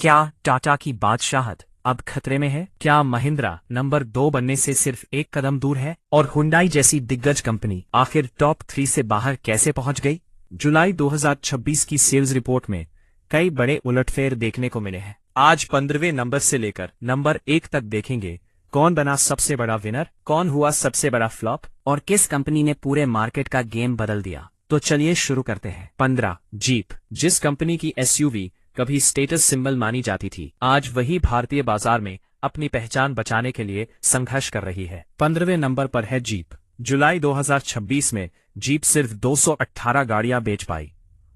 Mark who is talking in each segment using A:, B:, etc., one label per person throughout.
A: क्या टाटा की बादशाहत अब खतरे में है? क्या महिंद्रा नंबर 2 बनने से सिर्फ एक कदम दूर है? और हुंडई जैसी दिग्गज कंपनी आखिर टॉप 3 से बाहर कैसे पहुंच गई? जुलाई 2026 की सेल्स रिपोर्ट में कई बड़े उलटफेर देखने को मिले हैं। आज 15वें नंबर से लेकर नंबर 1 तक देखेंगे कौन बना सबसे बड़ा विनर, कौन हुआ सबसे बड़ा फ्लॉप और किस कंपनी ने पूरे मार्केट का गेम बदल दिया। तो चलिए शुरू करते हैं। 15 जीप। जिस कंपनी की एसयूवी कभी स्टेटस सिंबल मानी जाती थी, आज वही भारतीय बाजार में अपनी पहचान बचाने के लिए संघर्ष कर रही है। 15वें नंबर पर है जीप। जुलाई 2026 में जीप सिर्फ 218 गाड़ियां बेच पाई।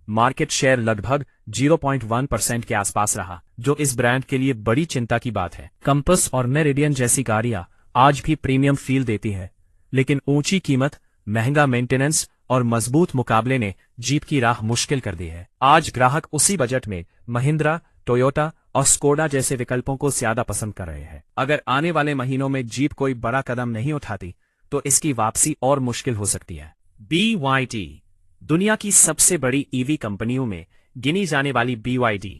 A: मार्केट शेयर लगभग 0.1% के आसपास रहा, जो इस ब्रांड के लिए बड़ी चिंता की बात है। कंपस और मेरिडियन जैसी गाड़ियां आज भी प्रीमियम फील देती है, लेकिन ऊंची कीमत, महंगा मेंटेनेंस और मजबूत मुकाबले ने जीप की राह मुश्किल कर दी है। आज ग्राहक उसी बजट में महिंद्रा, टोयोटा और स्कोडा जैसे विकल्पों को ज्यादा पसंद कर रहे हैं। अगर आने वाले महीनों में जीप कोई बड़ा कदम नहीं उठाती, तो इसकी वापसी और मुश्किल हो सकती है। BYD। दुनिया की सबसे बड़ी ईवी कंपनियों में गिनी जाने वाली BYD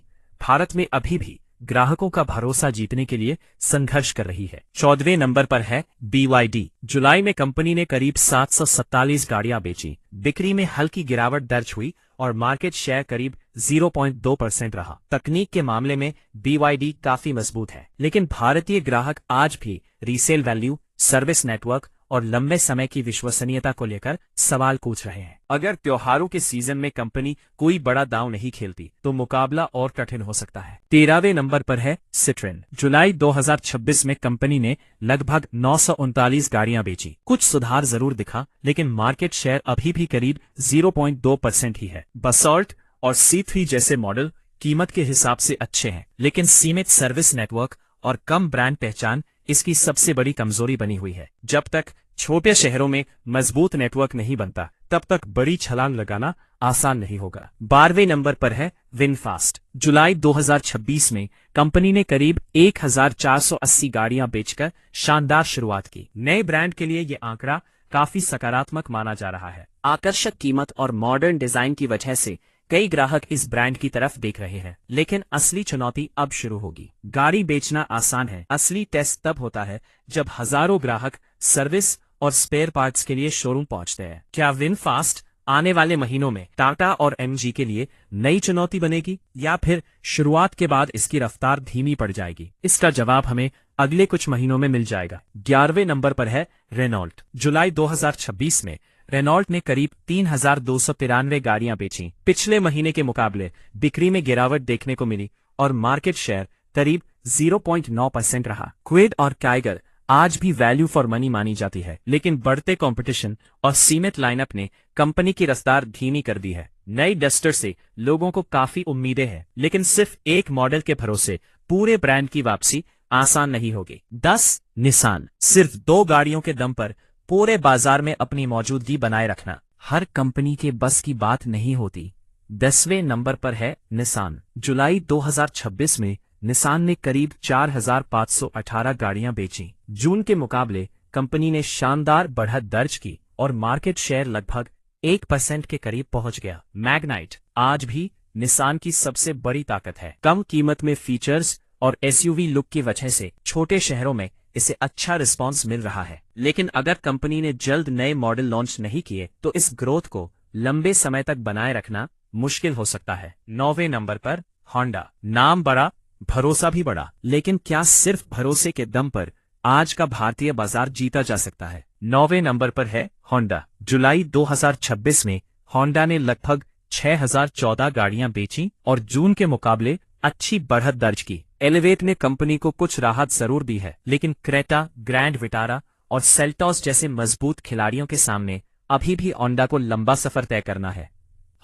A: भारत में अभी भी ग्राहकों का भरोसा जीतने के लिए संघर्ष कर रही है। 14वें नंबर पर है BYD। जुलाई में कंपनी ने करीब 747 गाड़ियां बेची, बिक्री में हल्की गिरावट दर्ज हुई और मार्केट शेयर करीब 0.2% रहा। तकनीक के मामले में BYD काफी मजबूत है, लेकिन भारतीय ग्राहक आज भी रीसेल वैल्यू, सर्विस नेटवर्क और लंबे समय की विश्वसनीयता को लेकर सवाल पूछ रहे हैं। अगर त्योहारों के सीजन में कंपनी कोई बड़ा दांव नहीं खेलती, तो मुकाबला और कठिन हो सकता है। 13वें नंबर पर है सिट्रोन। जुलाई 2026 में कंपनी ने लगभग 939 गाड़ियां बेची। कुछ सुधार जरूर दिखा, लेकिन मार्केट शेयर अभी भी करीब 0.2% ही है। बसॉल्ट और C3 जैसे मॉडल कीमत के हिसाब से अच्छे हैं, लेकिन सीमित सर्विस नेटवर्क और कम ब्रांड पहचान इसकी सबसे बड़ी कमजोरी बनी हुई है। जब तक छोटे शहरों में मजबूत नेटवर्क नहीं बनता, तब तक बड़ी छलांग लगाना आसान नहीं होगा। 12वें नंबर पर है विनफास्ट। जुलाई 2026 में कंपनी ने करीब 1480 गाड़ियां बेचकर शानदार शुरुआत की। नए ब्रांड के लिए ये आंकड़ा काफी सकारात्मक माना जा रहा है। आकर्षक कीमत और मॉडर्न डिजाइन की वजह से कई ग्राहक इस ब्रांड की तरफ देख रहे हैं, लेकिन असली चुनौती अब शुरू होगी। गाड़ी बेचना आसान है, असली टेस्ट तब होता है जब हजारों ग्राहक सर्विस और स्पेयर पार्ट्स के लिए शोरूम पहुंचते हैं। क्या विनफास्ट आने वाले महीनों में टाटा और MG के लिए नई चुनौती बनेगी, या फिर शुरुआत के बाद इसकी रफ्तार धीमी पड़ जाएगी? इसका जवाब हमें अगले कुछ महीनों में मिल जाएगा। 11वें नंबर पर है रेनॉल्ट। जुलाई 2026 में रेनॉल्ट ने करीब 3293 गाड़ियां बेची। पिछले महीने के मुकाबले बिक्री में गिरावट देखने को मिली और मार्केट शेयर करीब 0.9% रहा। क्विड और टाइगर आज भी वैल्यू फॉर मनी मानी जाती है, लेकिन बढ़ते कंपटीशन और सीमित लाइनअप ने कंपनी की रफ्तार धीमी कर दी है। नई डस्टर से लोगों को काफी उम्मीदें हैं, लेकिन सिर्फ एक मॉडल के भरोसे पूरे ब्रांड की वापसी आसान नहीं होगी। 10 निसान। सिर्फ 2 गाड़ियों के दम पर पूरे बाजार में अपनी मौजूदगी बनाए रखना हर कंपनी के बस की बात नहीं होती। 10वें नंबर पर है निसान। जुलाई 2026 में निसान ने करीब 4518 गाड़ियां बेची। जून के मुकाबले कंपनी ने शानदार बढ़त दर्ज की और मार्केट शेयर लगभग 1% के करीब पहुंच गया। मैग्नाइट आज भी निसान की सबसे बड़ी ताकत है। कम कीमत में फीचर्स और SUV लुक की वजह से छोटे शहरों में इसे अच्छा रिस्पांस मिल रहा है, लेकिन अगर कंपनी ने जल्द नए मॉडल लॉन्च नहीं किए, तो इस ग्रोथ को लंबे समय तक बनाए रखना मुश्किल हो सकता है। 9वें नंबर पर होंडा। नाम बड़ा, भरोसा भी बड़ा, लेकिन क्या सिर्फ भरोसे के दम पर आज का भारतीय बाजार जीता जा सकता है? 9वें नंबर पर है होंडा। जुलाई 2026 में होंडा ने लगभग 6014 गाड़ियां बेची और जून के मुकाबले अच्छी बढ़त दर्ज की। एलिवेट ने कंपनी को कुछ राहत जरूर दी है, लेकिन क्रेटा, ग्रैंड विटारा और सेल्टॉस जैसे मजबूत खिलाड़ियों के सामने अभी भी होंडा को लंबा सफर तय करना है।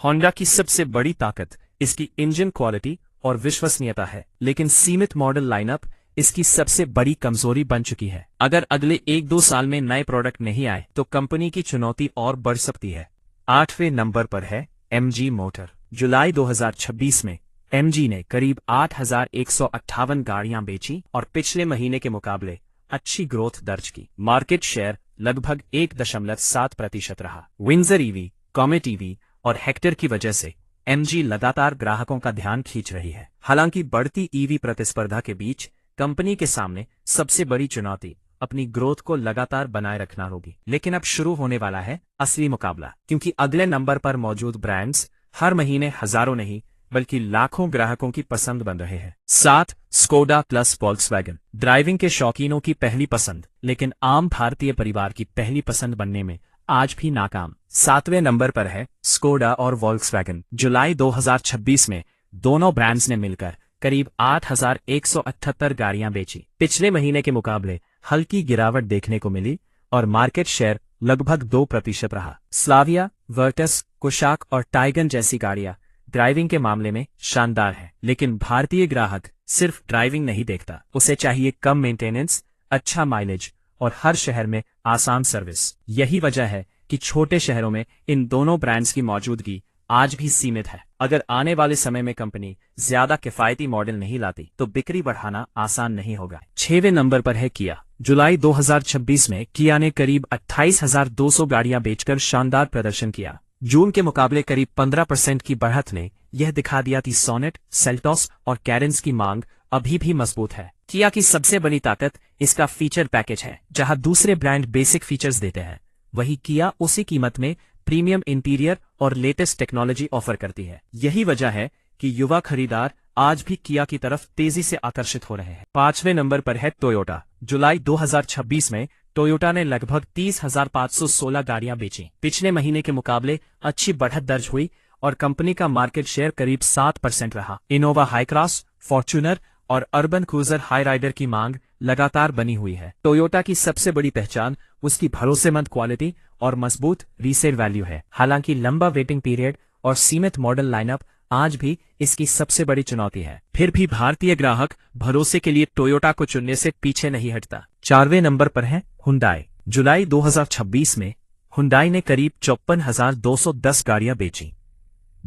A: होंडा की सबसे बड़ी ताकत इसकी इंजन क्वालिटी और विश्वसनीयता है, लेकिन सीमित मॉडल लाइनअप इसकी सबसे बड़ी कमजोरी बन चुकी है। अगर अगले 1-2 साल में नए प्रोडक्ट नहीं आए, तो कंपनी की चुनौती और बढ़ सकती है। 8वें नंबर पर है MG मोटर। जुलाई 2026 में MG ने करीब 8158 गाड़ियां बेची और पिछले महीने के मुकाबले अच्छी ग्रोथ दर्ज की। मार्केट शेयर लगभग 1.7% रहा। विंजर EV, कॉमेट EV और हेक्टर की वजह से एमजी लगातार ग्राहकों का ध्यान खींच रही है। हालांकि बढ़ती ईवी प्रतिस्पर्धा के बीच कंपनी के सामने सबसे बड़ी चुनौती अपनी ग्रोथ को लगातार बनाए रखना होगी। लेकिन अब शुरू होने वाला है असली मुकाबला, क्योंकि अगले नंबर पर मौजूद ब्रांड्स हर महीने हजारों नहीं बल्कि लाखों ग्राहकों की पसंद बन रहे हैं। 7 स्कोडा प्लस वोल्क्सवैगन, ड्राइविंग के शौकीनों की पहली पसंद, लेकिन आम भारतीय परिवार की पहली पसंद बनने में आज भी नाकाम। 7वें नंबर पर है स्कोडा और वोल्क्सवैगन। जुलाई 2026 में दोनों ब्रांड्स ने मिलकर करीब 8,178 गाड़ियां बेची। पिछले महीने के मुकाबले हल्की गिरावट देखने को मिली और मार्केट शेयर लगभग 2% रहा। स्लाविया, वर्टस, कुशाक और टाइगन जैसी गाड़ियां ड्राइविंग के मामले में शानदार है, लेकिन भारतीय ग्राहक सिर्फ ड्राइविंग नहीं देखता, उसे चाहिए कम मेंटेनेंस, अच्छा माइलेज और हर शहर में आसान सर्विस। यही वजह है कि छोटे शहरों में इन दोनों ब्रांड्स की मौजूदगी आज भी सीमित है। अगर आने वाले समय में कंपनी ज्यादा किफायती मॉडल नहीं लाती तो बिक्री बढ़ाना आसान नहीं होगा। 6वें नंबर पर है किया। जुलाई 2026 में किया ने करीब 28,200 गाड़ियां बेचकर शानदार प्रदर्शन किया। जून के मुकाबले करीब 15% की बढ़त ने यह दिखा दिया कि सोनेट, सेल्टोस और कैरेंस की मांग अभी भी मजबूत है। किया की सबसे बड़ी ताकत इसका फीचर पैकेज है। जहां दूसरे ब्रांड बेसिक फीचर्स देते हैं, वही किया उसी कीमत में प्रीमियम इंटीरियर और लेटेस्ट टेक्नोलॉजी ऑफर करती है। यही वजह है कि युवा खरीदार आज भी किया की तरफ तेजी से आकर्षित हो रहे हैं। 5वें नंबर पर है टोयोटा। जुलाई 2026 में टोयोटा ने लगभग 30,516 गाड़ियां बेची। पिछले महीने के मुकाबले अच्छी बढ़त दर्ज हुई और कंपनी का मार्केट शेयर करीब 7% रहा। इनोवा हाई क्रॉस, फॉर्च्यूनर और अर्बन क्रूजर हाई राइडर की मांग लगातार बनी हुई है। टोयोटा की सबसे बड़ी पहचान उसकी भरोसेमंद क्वालिटी और मजबूत रीसेल वैल्यू है। हालांकि लंबा वेटिंग पीरियड और सीमित मॉडल लाइनअप आज भी इसकी सबसे बड़ी चुनौती है, फिर भी भारतीय ग्राहक भरोसे के लिए टोयोटा को चुनने से पीछे नहीं हटता। 4वें नंबर पर है हुंडई। जुलाई 2026 में हुंडई ने करीब 54,210 गाड़ियां बेची।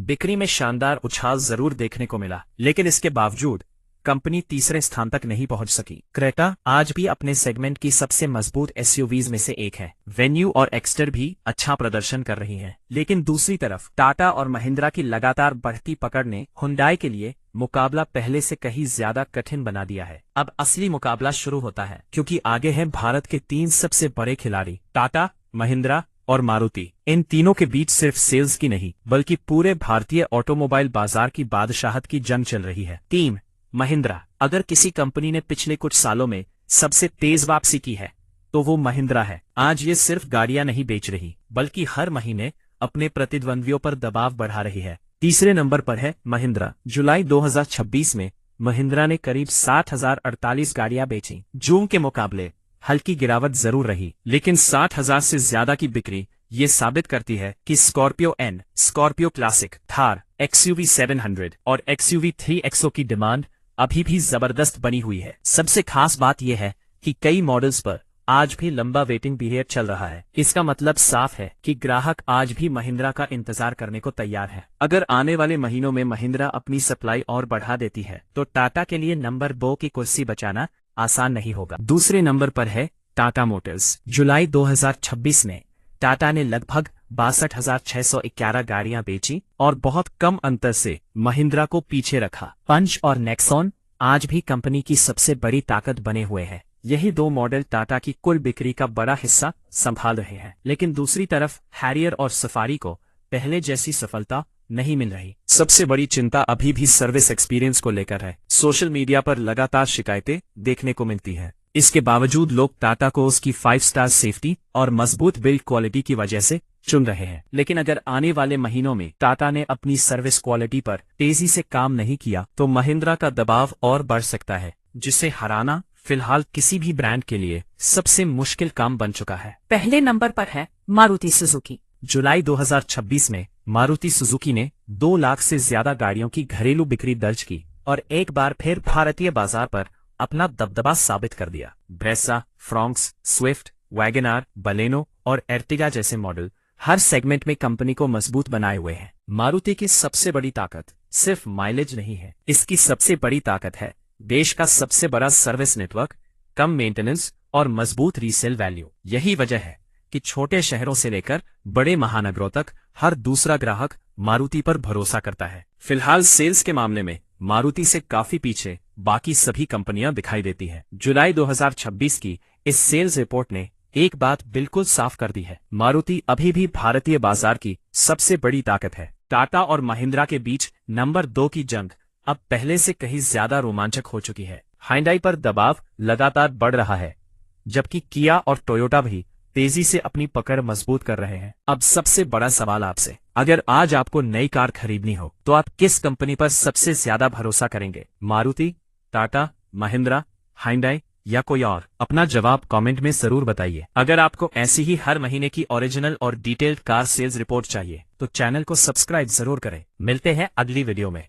A: बिक्री में शानदार उछाल जरूर देखने को मिला, लेकिन इसके बावजूद कंपनी तीसरे स्थान तक नहीं पहुंच सकी। क्रेटा आज भी अपने सेगमेंट की सबसे मजबूत एसयूवीज में से एक है। वेन्यू और एक्स्टर भी अच्छा प्रदर्शन कर रही हैं, लेकिन दूसरी तरफ टाटा और महिंद्रा की लगातार बढ़ती पकड़ ने हुंडई के लिए मुकाबला पहले से कहीं ज्यादा कठिन बना दिया है। अब असली मुकाबला शुरू होता है, क्योंकि आगे है भारत के 3 सबसे बड़े खिलाड़ी टाटा, महिंद्रा और मारुति। इन तीनों के बीच सिर्फ सेल्स की नहीं बल्कि पूरे भारतीय ऑटोमोबाइल बाजार की बादशाहत की जंग चल रही है। टीम महिंद्रा। अगर किसी कंपनी ने पिछले कुछ सालों में सबसे तेज वापसी की है तो वो महिंद्रा है। आज ये सिर्फ गाड़ियां नहीं बेच रही बल्कि हर महीने अपने प्रतिद्वंद्वियों पर दबाव बढ़ा रही है। तीसरे नंबर पर है महिंद्रा। जुलाई 2026 में महिंद्रा ने करीब 60,048 गाड़ियां बेची। जून के मुकाबले हल्की गिरावट जरूर रही, लेकिन 60,000 से ज्यादा की बिक्री ये साबित करती है कि Scorpio N, Scorpio classic, Thar, XUV 700 और XUV 3XO की डिमांड अभी भी जबरदस्त बनी हुई है। सबसे खास बात यह है कि कई मॉडल्स पर आज भी लंबा वेटिंग पीरियड चल रहा है। इसका मतलब साफ है कि ग्राहक आज भी महिंद्रा का इंतजार करने को तैयार है। अगर आने वाले महीनों में महिंद्रा अपनी सप्लाई और बढ़ा देती है तो टाटा के लिए नंबर 2 की कुर्सी बचाना आसान नहीं होगा। दूसरे नंबर पर है टाटा मोटर्स। जुलाई 2026 में टाटा ने लगभग 62,611 गाड़ियां बेची और बहुत कम अंतर से महिंद्रा को पीछे रखा। पंच और नेक्सॉन आज भी कंपनी की सबसे बड़ी ताकत बने हुए हैं। यही 2 मॉडल टाटा की कुल बिक्री का बड़ा हिस्सा संभाल रहे हैं, लेकिन दूसरी तरफ हैरियर और सफारी को पहले जैसी सफलता नहीं मिल रही। सबसे बड़ी चिंता अभी भी सर्विस एक्सपीरियंस को लेकर है। सोशल मीडिया पर लगातार शिकायतें देखने को मिलती हैं। इसके बावजूद लोग टाटा को उसकी 5 स्टार सेफ्टी और मजबूत बिल्ड क्वालिटी की वजह से चुन रहे हैं। लेकिन अगर आने वाले महीनों में टाटा ने अपनी सर्विस क्वालिटी पर तेजी से काम नहीं किया तो महिंद्रा का दबाव और बढ़ सकता है, जिसे हराना फिलहाल किसी भी ब्रांड के लिए सबसे मुश्किल काम बन चुका है।
B: पहले नंबर पर है मारुति सुजुकी।
A: जुलाई 2026 में मारुति सुजुकी ने 2 लाख से ज्यादा गाड़ियों की घरेलू बिक्री दर्ज की और एक बार फिर भारतीय बाजार पर अपना दबदबा साबित कर दिया। ब्रेसा, फ्रॉन्क्स, स्विफ्ट, वैगनआर, बलेनो और एर्टिगा जैसे मॉडल हर सेगमेंट में कंपनी को मजबूत बनाए हुए हैं। मारुति की सबसे बड़ी ताकत सिर्फ माइलेज नहीं है, इसकी सबसे बड़ी ताकत है देश का सबसे बड़ा सर्विस नेटवर्क, कम मेंटेनेंस और मजबूत रीसेल वैल्यू। यही वजह है कि छोटे शहरों से लेकर बड़े महानगरों तक हर दूसरा ग्राहक मारुति पर भरोसा करता है। फिलहाल सेल्स के मामले में मारुति से काफी पीछे बाकी सभी कंपनियां दिखाई देती हैं। जुलाई 2026 की इस सेल्स रिपोर्ट ने एक बात बिल्कुल साफ कर दी है, मारुति अभी भी भारतीय बाजार की सबसे बड़ी ताकत है। टाटा और महिंद्रा के बीच नंबर 2 की जंग अब पहले से कहीं ज्यादा रोमांचक हो चुकी है। हाइंडाई पर दबाव लगातार बढ़ रहा है, जबकि किया और टोयोटा भी तेजी से अपनी पकड़ मजबूत कर रहे हैं। अब सबसे बड़ा सवाल आपसे, अगर आज आपको नई कार खरीदनी हो तो आप किस कंपनी पर सबसे ज्यादा भरोसा करेंगे? मारुति, टाटा, महिंद्रा, हाइंडाई या कोई और? अपना जवाब कमेंट में जरूर बताइए। अगर आपको ऐसी ही हर महीने की ओरिजिनल और डिटेल्ड कार सेल्स रिपोर्ट चाहिए तो चैनल को सब्सक्राइब जरूर करें। मिलते हैं अगली वीडियो में।